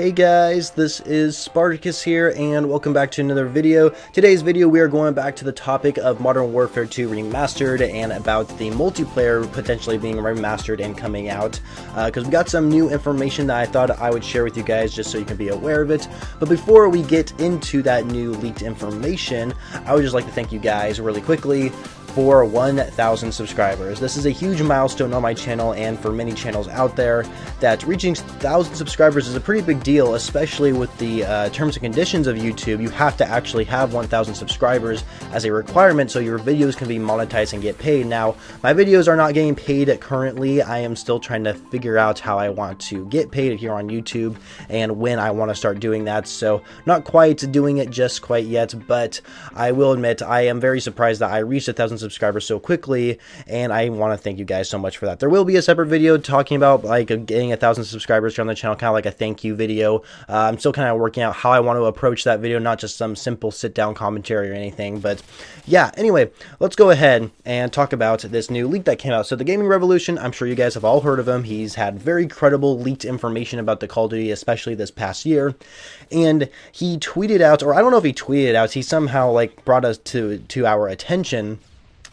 Hey guys, this is Spartacus here, and welcome back to another video. Today's video we are going back to the topic of Modern Warfare 2 Remastered and about the multiplayer potentially being remastered and coming out, because we got some new information that I thought I would share with you guys just so you can be aware of it. But before we get into that new leaked information, I would just like to thank you guys really quickly for 1,000 subscribers. This is a huge milestone on my channel and for many channels out there, that reaching 1,000 subscribers is a pretty big deal, especially with the terms and conditions of YouTube. You have to actually have 1,000 subscribers as a requirement so your videos can be monetized and get paid. Now, my videos are not getting paid currently. I am still trying to figure out how I want to get paid here on YouTube and when I want to start doing that, so not quite doing it just quite yet, but I will admit I am very surprised that I reached 1,000 subscribers so quickly, and I want to thank you guys so much for that. There will be a separate video talking about like getting 1,000 subscribers on the channel, kind of like a thank you video. I'm still kind of working out how I want to approach that video, not just some simple sit down commentary or anything, but yeah, anyway, let's go ahead and talk about this new leak that came out. So the Gaming Revolution, I'm sure you guys have all heard of him. He's had very credible leaked information about the Call of Duty, especially this past year, and he tweeted out, or I don't know if he tweeted out, he somehow like brought us to our attention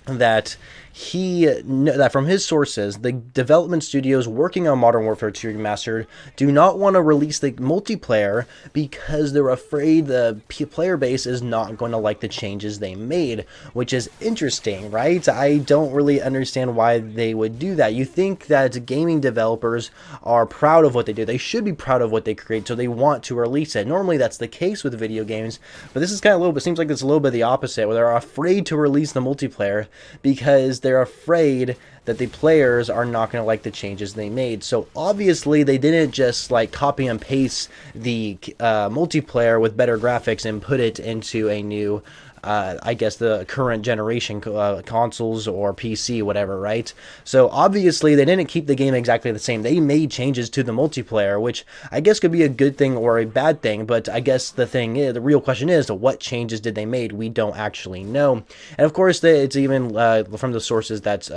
that that from his sources, the development studios working on Modern Warfare 2 Remastered do not want to release the multiplayer because they're afraid the player base is not going to like the changes they made, which is interesting, right? I don't really understand why they would do that. You think that gaming developers are proud of what they do. They should be proud of what they create, so they want to release it. Normally that's the case with video games, but this is kind of a little bit, seems like it's a little bit the opposite, where they're afraid to release the multiplayer because they're afraid that the players are not going to like the changes they made. So obviously they didn't just like copy and paste the multiplayer with better graphics and put it into a new I guess the current generation consoles or PC, whatever, right? So obviously they didn't keep the game exactly the same. They made changes to the multiplayer, which I guess could be a good thing or a bad thing, but I guess the thing is, the real question is, what changes did they make? We don't actually know. And of course, it's even from the sources that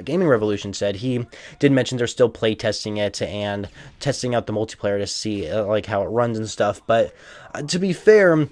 Gaming Revolution said, he did mention they're still play testing it and testing out the multiplayer to see like how it runs and stuff, but to be fair,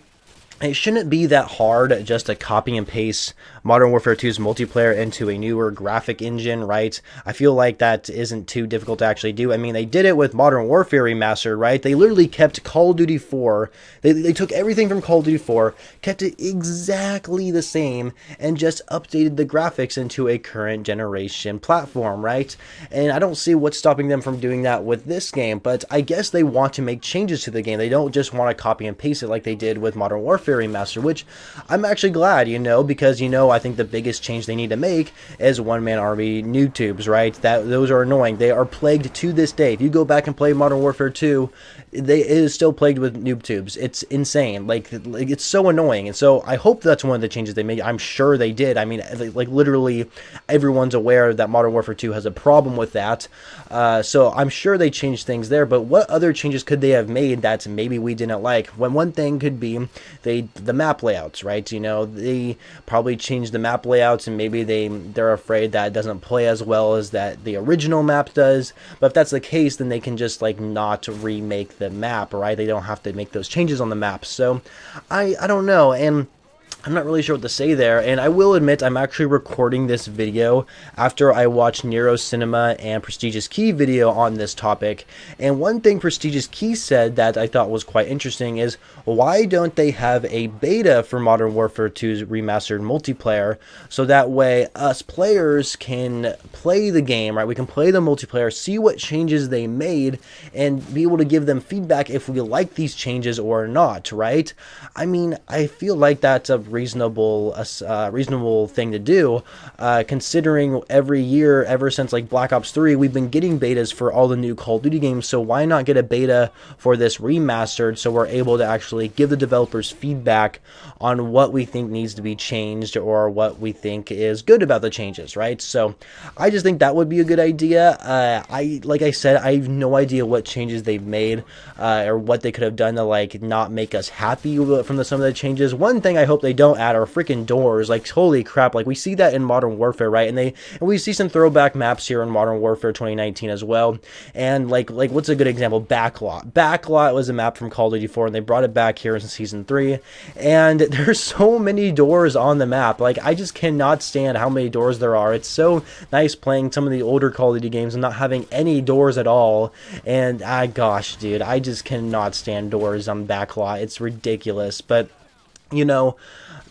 it shouldn't be that hard just to copy and paste Modern Warfare 2's multiplayer into a newer graphic engine, right? I feel like that isn't too difficult to actually do. I mean, they did it with Modern Warfare Remastered, right? They literally kept Call of Duty 4. They took everything from Call of Duty 4, kept it exactly the same, and just updated the graphics into a current generation platform, right? And I don't see what's stopping them from doing that with this game, but I guess they want to make changes to the game. They don't just want to copy and paste it like they did with Modern Warfare Remastered, which I'm actually glad, because, I think the biggest change they need to make is one-man army noob tubes, right? Those are annoying. They are plagued to this day. If you go back and play Modern Warfare 2, it is still plagued with noob tubes. It's insane. Like it's so annoying. And so I hope that's one of the changes they made. I'm sure they did. I mean, like literally everyone's aware that Modern Warfare 2 has a problem with that. So I'm sure they changed things there, but what other changes could they have made that maybe we didn't like? When one thing could be the map layouts, right? They probably changed the map layouts, and maybe they're afraid that it doesn't play as well as that the original map does. But if that's the case, then they can just like not remake the map, right? They don't have to make those changes on the map. So I don't know, and I'm not really sure what to say there, and I will admit I'm actually recording this video after I watched Nero Cinema and Prestigious Key video on this topic, and one thing Prestigious Key said that I thought was quite interesting is, why don't they have a beta for Modern Warfare 2's remastered multiplayer, so that way us players can play the game, right? We can play the multiplayer, see what changes they made, and be able to give them feedback if we like these changes or not, right? I mean, I feel like that's a reasonable thing to do, considering every year ever since like Black Ops 3 we've been getting betas for all the new Call of Duty games. So why not get a beta for this remastered, so we're able to actually give the developers feedback on what we think needs to be changed or what we think is good about the changes, right? So I just think that would be a good idea. Like I said, I have no idea what changes they've made or what they could have done to like not make us happy from some of the changes. One thing I hope they don't add are freaking doors. Like, holy crap, like we see that in Modern Warfare, right? And we see some throwback maps here in Modern Warfare 2019 as well. And like what's a good example? Backlot. Backlot was a map from Call of Duty 4, and they brought it back here in Season 3. And there's so many doors on the map. Like, I just cannot stand how many doors there are. It's so nice playing some of the older Call of Duty games and not having any doors at all. And gosh, dude, I just cannot stand doors on Backlot. It's ridiculous. But you know,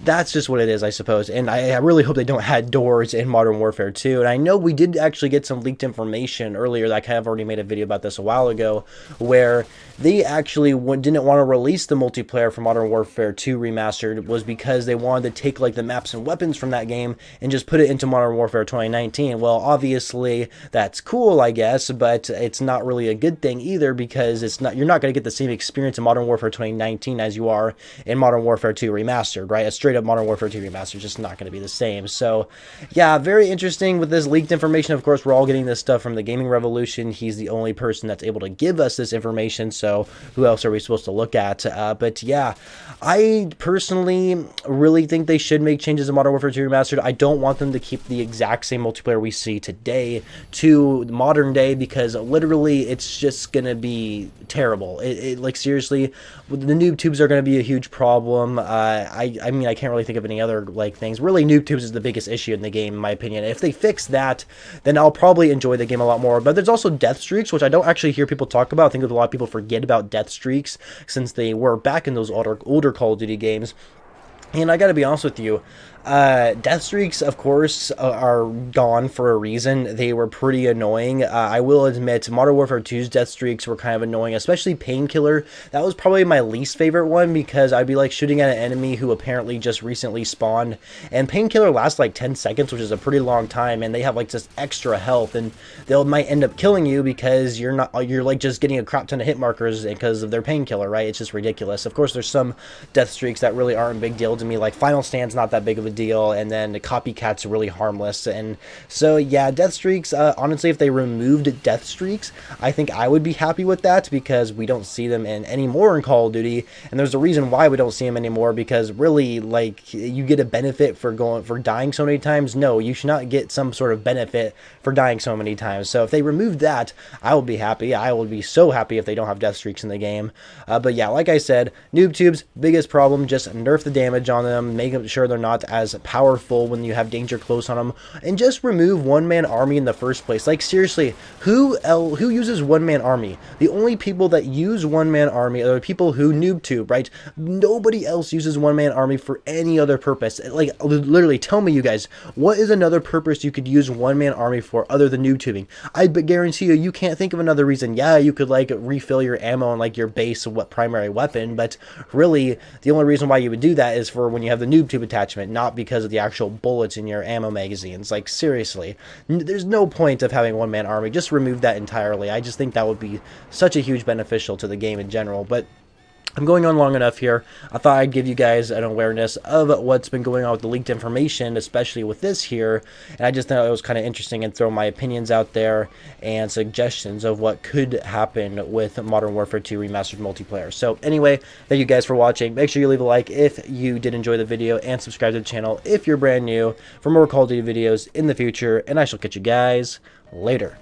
that's just what it is, I suppose. And I really hope they don't add doors in Modern Warfare 2. And I know we did actually get some leaked information earlier, that I kind of already made a video about this a while ago, where they actually didn't want to release the multiplayer for Modern Warfare 2 Remastered, was because they wanted to take like the maps and weapons from that game and just put it into Modern Warfare 2019. Well, obviously that's cool, I guess, but it's not really a good thing either, because you're not going to get the same experience in Modern Warfare 2019 as you are in Modern Warfare 2 Remastered, right? A straight up Modern Warfare 2 Remastered is just not going to be the same. So yeah, very interesting with this leaked information. Of course, we're all getting this stuff from the Gaming Revolution. He's the only person that's able to give us this information, so who else are we supposed to look at? But yeah, I personally really think they should make changes in Modern Warfare 2 Remastered. I don't want them to keep the exact same multiplayer we see today to modern day, because literally it's just going to be terrible. Like, seriously, the noob tubes are going to be a huge problem. I mean, I can't really think of any other like things. Really, noob tubes is the biggest issue in the game, in my opinion. If they fix that, then I'll probably enjoy the game a lot more. But there's also death streaks, which I don't actually hear people talk about. I think that a lot of people forget about death streaks, since they were back in those older Call of Duty games. And I gotta be honest with you, death streaks, of course, are gone for a reason. They were pretty annoying. I will admit, Modern Warfare 2's death streaks were kind of annoying, especially Painkiller. That was probably my least favorite one, because I'd be like shooting at an enemy who apparently just recently spawned, and Painkiller lasts like 10 seconds, which is a pretty long time, and they have like just extra health, and might end up killing you because you're like just getting a crap ton of hit markers because of their Painkiller, right? It's just ridiculous. Of course, there's some death streaks that really aren't a big deal to me, like Final Stand's not that big of a deal, and then the Copycat's really harmless. And so yeah, death streaks, honestly, if they removed death streaks, I think I would be happy with that, because we don't see them anymore in Call of Duty, and there's a reason why we don't see them anymore, because really, like, you get a benefit for dying so many times. No, you should not get some sort of benefit for dying so many times. So if they removed that, I would be happy. I would be so happy if they don't have death streaks in the game. But yeah, like I said, noob tubes, biggest problem, just nerf the damage on them, make sure they're not as powerful when you have danger close on them, and just remove one-man army in the first place. Like, seriously, who uses one-man army? The only people that use one-man army are the people who noob tube, right? Nobody else uses one-man army for any other purpose. Like, literally, tell me, you guys, what is another purpose you could use one-man army for other than noob tubing? I guarantee you can't think of another reason. Yeah, you could like refill your ammo on like your base primary weapon, but really the only reason why you would do that is for when you have the noob tube attachment, not because of the actual bullets in your ammo magazines. Like, seriously, there's no point of having one-man army. Just remove that entirely. I just think that would be such a huge beneficial to the game in general. But I'm going on long enough here. I thought I'd give you guys an awareness of what's been going on with the leaked information, especially with this here. And I just thought it was kind of interesting, and throw my opinions out there and suggestions of what could happen with Modern Warfare 2 Remastered Multiplayer. So anyway, thank you guys for watching. Make sure you leave a like if you did enjoy the video, and subscribe to the channel if you're brand new for more Call of Duty videos in the future. And I shall catch you guys later.